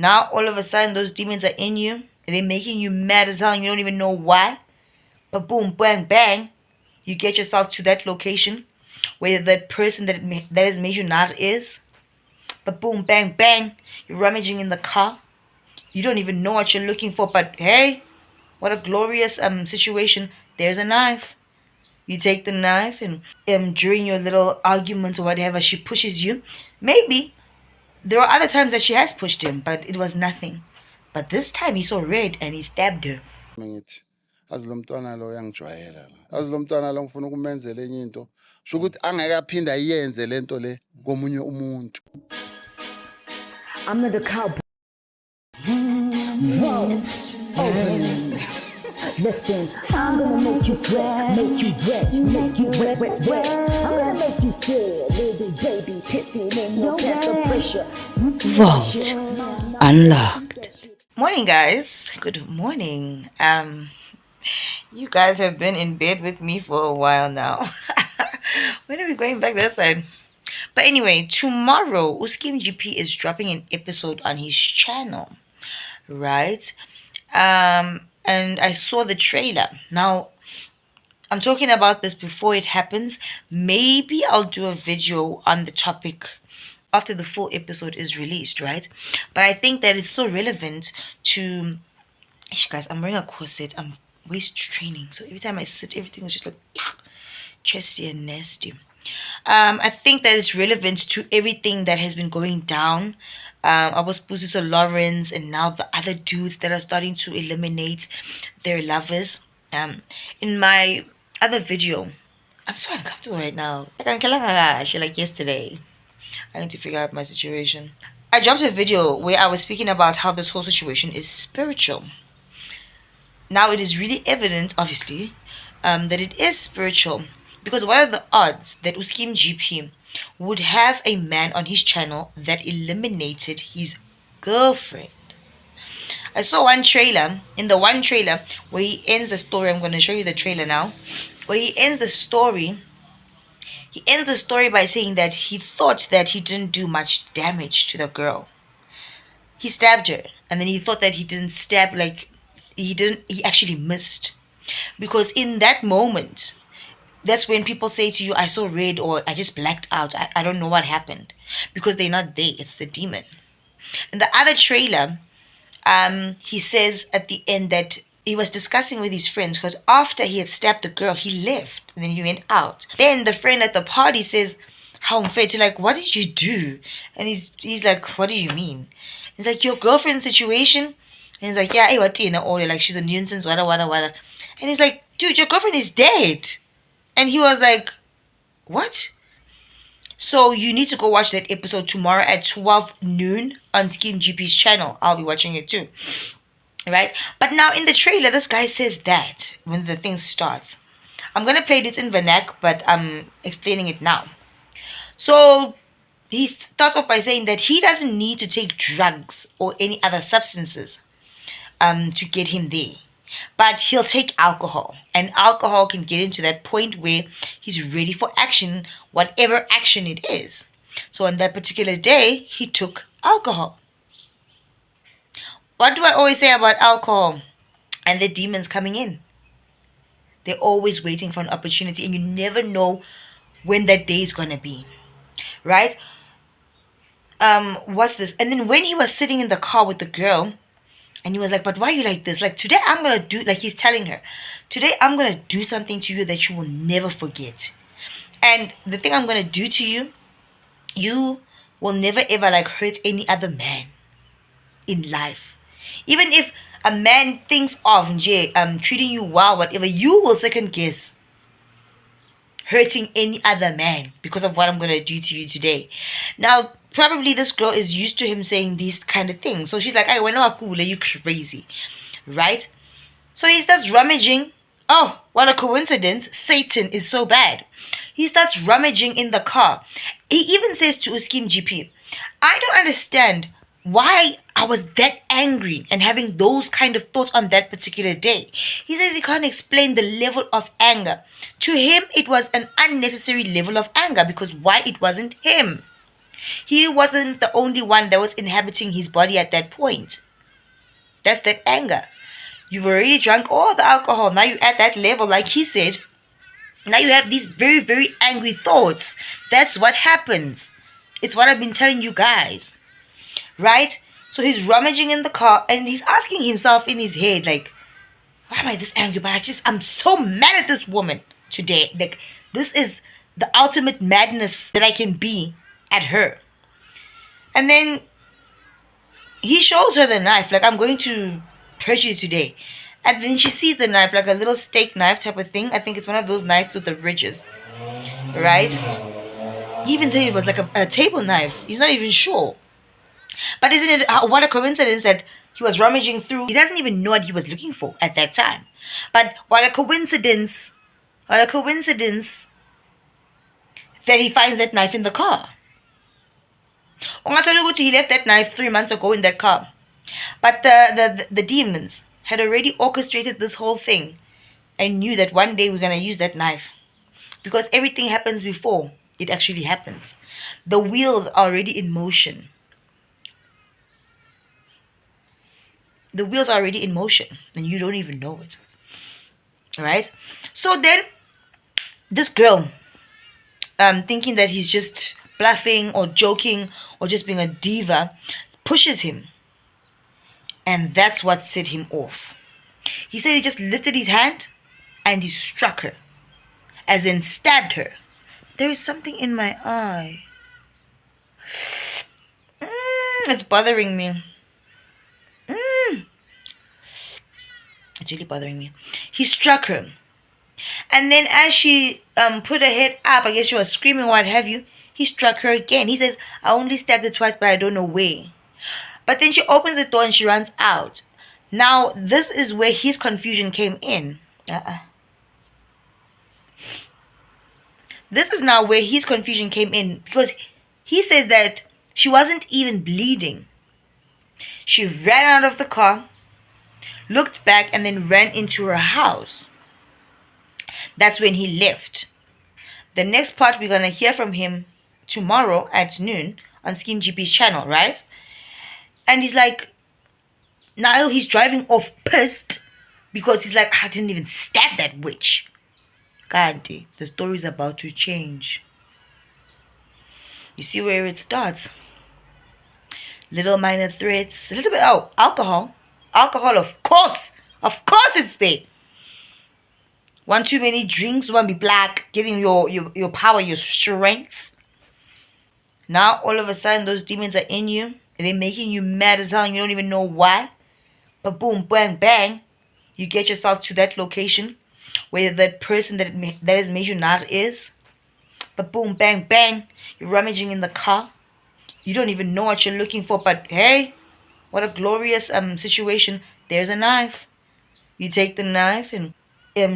Now all of a sudden those demons are in you and they're making you mad as hell and you don't even know why. But boom, bang, bang, you get yourself to that location where that person that has made you mad is. But boom, bang, bang, you're rummaging in the car. You don't even know what you're looking for, but hey, what a glorious situation. There's a knife. You take the knife and during your little argument or whatever, she pushes you. Maybe there are other times that she has pushed him, but it was nothing. But this time he saw red and he stabbed her. Ngithi azi lo mntwana lo uyangijwayela la. Azi lo mntwana lo ngifuna ukumenzela enye into. Sho ukuthi angeke aphinde ayenze lento le komunye umuntu. I'm the cowboy. Listen, I'm gonna make you sweat, make you wet, make you wet, wet, wet. I'm gonna make you scared, little baby, pissing in your pants of pressure. Vault unlocked. Morning, guys. Good morning. You guys have been in bed with me for a while now. When are we going back that side? But anyway, tomorrow Skeem GP is dropping an episode on his channel, right? And I saw the trailer. Now, I'm talking about this before it happens. Maybe I'll do a video on the topic after the full episode is released, right? But I think that it's so relevant to. Guys, I'm wearing a corset. I'm waist training, so every time I sit, everything is just like chesty and nasty. I think that it's relevant to everything that has been going down. I was Pusisa Lawrence and now the other dudes that are starting to eliminate their lovers. In my other video, I'm so uncomfortable right now. Like yesterday. I need to figure out my situation. I dropped a video where I was speaking about how this whole situation is spiritual. Now it is really evident, obviously, that it is spiritual. Because what are the odds that Skeem GP would have a man on his channel that eliminated his girlfriend? I saw one trailer, in the one trailer where he ends the story. I'm going to show you the trailer now. Where he ends the story by saying that he thought that he didn't do much damage to the girl. He stabbed her, and then he thought that he didn't stab, like he actually missed. Because in that moment, that's when people say to you, I saw red, or I just blacked out. I don't know what happened. Because they're not there. It's the demon. In the other trailer, he says at the end that he was discussing with his friends because after he had stabbed the girl, he left and then he went out. Then the friend at the party says, how unfair, to like, what did you do? And he's like, what do you mean? He's like, your girlfriend's situation? And he's like, yeah, hey, what do you know? Like, she's a nuisance, wada, wada, wada. And he's like, dude, your girlfriend is dead. And he was like, what? So you need to go watch that episode tomorrow at 12 noon on Skeem GP's channel. I'll be watching it too. Right? But now in the trailer, this guy says that when the thing starts. I'm going to play it in vernac, but I'm explaining it now. So he starts off by saying that he doesn't need to take drugs or any other substances to get him there. But he'll take alcohol, and alcohol can get him to that point where he's ready for action, whatever action it is. So on that particular day, he took alcohol. What do I always say about alcohol and the demons coming in? They're always waiting for an opportunity, and you never know when that day is going to be. Right? What's this? And then when he was sitting in the car with the girl, and he was like, but why are you like this? Like, today I'm going to do, like he's telling her, today I'm going to do something to you that you will never forget. And the thing I'm going to do to you, you will never ever like hurt any other man in life. Even if a man thinks of treating you well, whatever, you will second guess hurting any other man because of what I'm going to do to you today. Now, probably this girl is used to him saying these kind of things. So she's like, hey, when are you crazy? Right? So he starts rummaging. Oh, what a coincidence. Satan is so bad. He starts rummaging in the car. He even says to Skeem GP, I don't understand why I was that angry and having those kind of thoughts on that particular day. He says he can't explain the level of anger. To him, it was an unnecessary level of anger because why? It wasn't him. He wasn't the only one that was inhabiting his body at that point. That's that anger. You've already drunk all the alcohol. Now you're at that level, like he said. Now you have these very, very angry thoughts. That's what happens. It's what I've been telling you guys. Right? So he's rummaging in the car and he's asking himself in his head, like, why am I this angry? But I'm so mad at this woman today. Like, this is the ultimate madness that I can be at her. And then he shows her the knife, like, I'm going to hurt you today. And then she sees the knife, like a little steak knife type of thing. I think it's one of those knives with the ridges, right? He even said it was like a table knife. He's not even sure. But isn't it what a coincidence that he was rummaging through? He doesn't even know what he was looking for at that time. But what a coincidence that he finds that knife in the car. He left that knife 3 months ago in that car. But the demons had already orchestrated this whole thing and knew that one day we're going to use that knife. Because everything happens before it actually happens. The wheels are already in motion. The wheels are already in motion and you don't even know it. Alright? So then, this girl, thinking that he's just bluffing or joking or just being a diva, pushes him. And that's what set him off. He said he just lifted his hand and he struck her. As in stabbed her. There is something in my eye. It's bothering me. It's really bothering me. He struck her. And then as she put her head up, I guess she was screaming, what have you, he struck her again. He says, I only stabbed her twice, but I don't know where. But then she opens the door and she runs out. Now, this is where his confusion came in. This is now where his confusion came in. Because he says that she wasn't even bleeding. She ran out of the car, looked back, and then ran into her house. That's when he left. The next part we're going to hear from him tomorrow at noon on Skeem GP's channel, right? And he's like, now he's driving off pissed because he's like, I didn't even stab that witch. Kanti, the story's about to change. You see where it starts. Little minor threats, a little bit, alcohol. Alcohol, of course it's there. One too many drinks, one be black, getting your power, your strength. Now all of a sudden those demons are in you and they're making you mad as hell and you don't even know why. But boom, bang, bang, you get yourself to that location where that person that has made you mad is. But boom, bang, bang, you're rummaging in the car. You don't even know what you're looking for, but hey, what a glorious situation. There's a knife. You take the knife and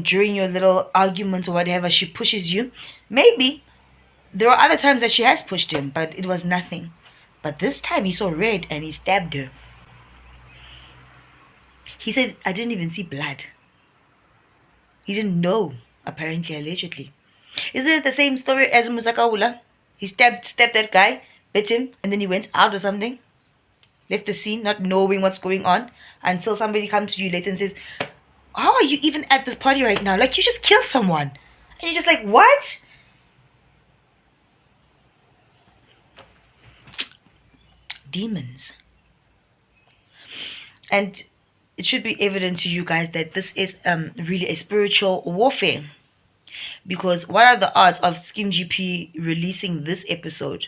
during your little argument or whatever, she pushes you. Maybe there are other times that she has pushed him, but it was nothing. But this time he saw red and he stabbed her. He said, I didn't even see blood. He didn't know, apparently, allegedly. Isn't it the same story as Musakaula? He stabbed that guy, bit him, and then he went out or something. Left the scene, not knowing what's going on, until somebody comes to you later and says, how are you even at this party right now? Like, you just killed someone. And you're just like, what? Demons. And it should be evident to you guys that this is really a spiritual warfare. Because what are the odds of Skeem GP releasing this episode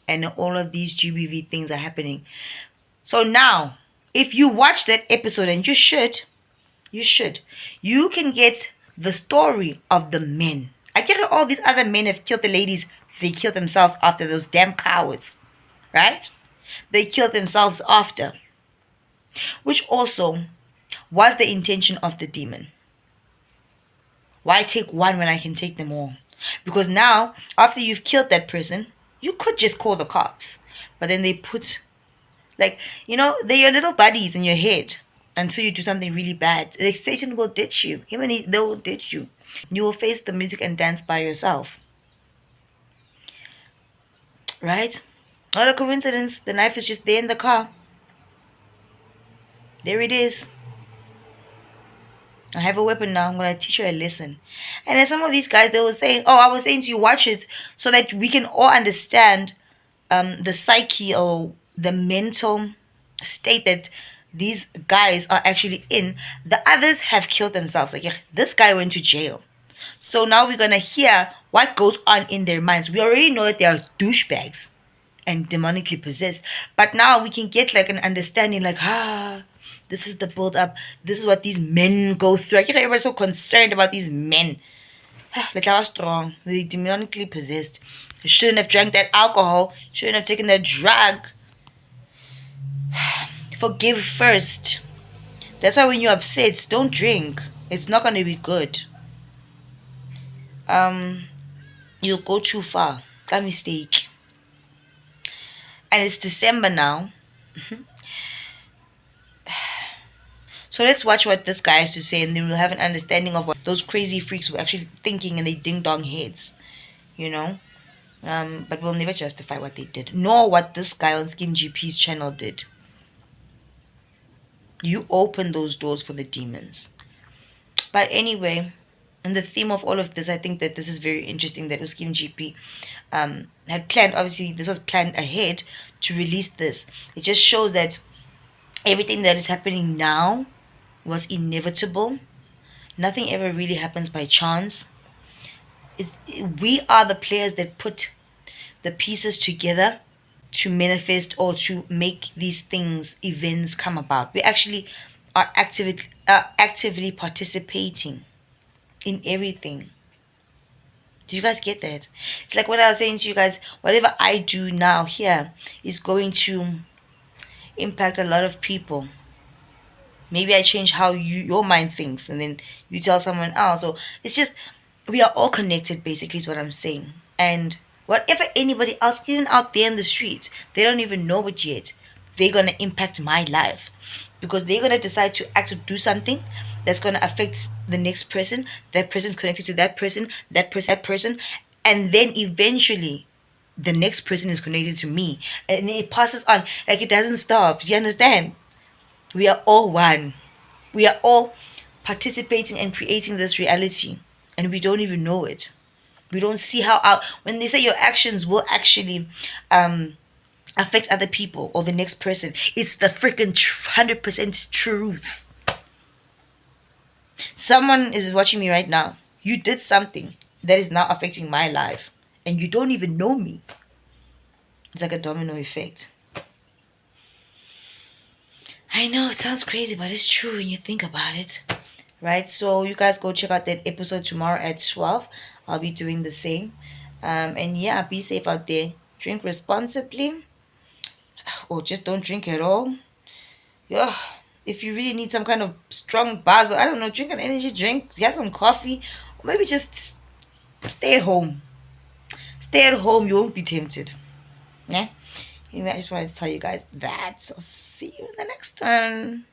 and all of these GBV things are happening? So now, if you watch that episode, and you should, you can get the story of the men. I get all these other men have killed the ladies. They killed themselves after, those damn cowards. Right? They killed themselves after. Which also was the intention of the demon. Why take one when I can take them all? Because now, after you've killed that person, you could just call the cops. But then they put, like, they're your little buddies in your head until you do something really bad. Like, Satan will ditch you. They will ditch you. You will face the music and dance by yourself. Right? Not a coincidence. The knife is just there in the car. There it is. I have a weapon now. I'm gonna teach you a lesson. And then some of these guys, they were saying, "Oh, I was saying to you, watch it so that we can all understand the psyche or the mental state that these guys are actually in." The others have killed themselves. Like, yeah, this guy went to jail. So now we're gonna hear what goes on in their minds. We already know that they are douchebags and demonically possessed, but now we can get like an understanding, like, this is the build up. This is what these men go through. I get everybody's so concerned about these men. Like, I was strong. They demonically possessed. They shouldn't have drank that alcohol. Shouldn't have taken that drug. Forgive first. That's why when you're upset, don't drink. It's not gonna be good. Um, you'll go too far. That mistake. And it's December now. So let's watch what this guy has to say, and then we'll have an understanding of what those crazy freaks were actually thinking in their ding dong heads, you know? But we'll never justify what they did, nor what this guy on Skeem GP's channel did. You open those doors for the demons. But anyway, in the theme of all of this, I think that this is very interesting that Skeem GP had planned, obviously, this was planned ahead to release this. It just shows that everything that is happening now was inevitable. Nothing ever really happens by chance. We are the players that put the pieces together to manifest or to make these things, events come about. We actually are actively participating in everything. Do you guys get that? It's like what I was saying to you guys, whatever I do now here is going to impact a lot of people. Maybe I change how your mind thinks, and then you tell someone else. So it's just, we are all connected, basically, is what I'm saying. And whatever anybody else, even out there in the streets, they don't even know it yet. They're gonna impact my life because they're gonna decide to act or do something that's gonna affect the next person. That person's connected to that person, that person, and then eventually the next person is connected to me, and it passes on. Like, it doesn't stop. Do you understand? We are all one. We are all participating and creating this reality, and we don't even know it. We don't see how when they say your actions will actually affect other people or the next person, it's the freaking 100% truth. Someone is watching me right now. You did something that is now affecting my life, and you don't even know me. It's like a domino effect. I know it sounds crazy, but it's true when you think about it. Right? So you guys go check out that episode tomorrow at 12. I'll be doing the same. And yeah, be safe out there. Drink responsibly, or just don't drink at all. Yeah. If you really need some kind of strong buzz, or I don't know, drink an energy drink, get some coffee, or maybe just stay at home. Stay at home, you won't be tempted. Yeah. Anyway, I just wanted to tell you guys that. So see you in the next one.